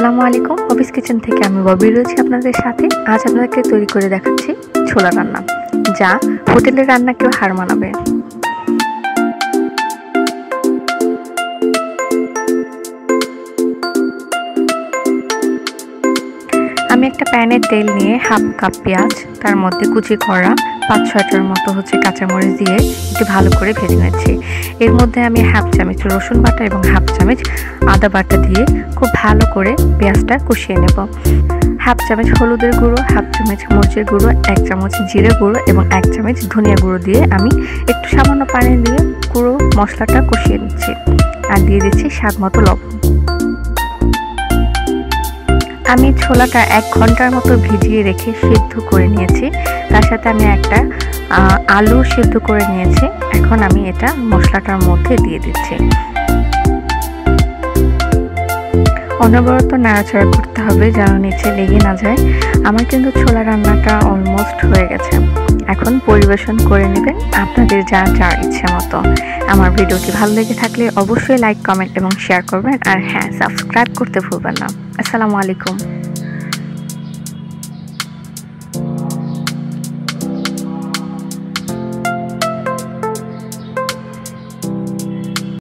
আসসালামু আলাইকুম। Office kitchen থেকে আমি ববি রয়েছি আপনাদের সাথে। আজ আপনাদেরকে তৈরি করে দেখাচ্ছি ছোলা রান্না, যা হোটেলের রান্নাকেও হার মানাবে। আমি একটা প্যানে তেল নিয়ে হাফ কাপ পেঁয়াজ, তার মধ্যে কুচি করা 5-6টার মতো কাঁচামরিচ দিয়ে একটু ভালো করে ভেজে নিচ্ছি। এর মধ্যে আমি হাফ চামচ রসুন বাটা এবং হাফ চামচ আদা বাটা দিয়ে খুব ভালো করে পেঁয়াজটা কষিয়ে নেব। হাফ চামচ হলুদের গুঁড়ো, হাফ চামচ মরিচের গুঁড়ো, 1 চামচ জিরে গুঁড়ো এবং 1 চামচ ধনিয়া গুঁড়ো দিয়ে আমি একটু সামান্য পানি দিয়ে পুরো মশলাটা কষিয়ে নিচ্ছি। আর দিয়ে দিচ্ছি স্বাদ মতো লবণ। আমি ছোলাটা 1 ঘন্টার মতো ভিজিয়ে রেখে সিদ্ধ করে নিয়েছি। তার সাথে আমি একটা আলু সিদ্ধ করে নিয়েছি। এখন আমি এটা মশলাটার মধ্যে দিয়ে দিচ্ছি। অনবরত নাড়াচাড়া করতে হবে যেন নিচে লেগে না যায়। আমার কিন্তু ছোলা রান্নাটা অলমোস্ট হয়ে গেছে। এখন পরিবেশন করে নেবেন আপনাদের যার ইচ্ছে মতো। আমার ভিডিওটি ভালো লেগে থাকলে অবশ্যই লাইক, কমেন্ট এবং শেয়ার করবেন। আর হ্যাঁ, সাবস্ক্রাইব করতে ভুলবেন না। আসসালামু আলাইকুম।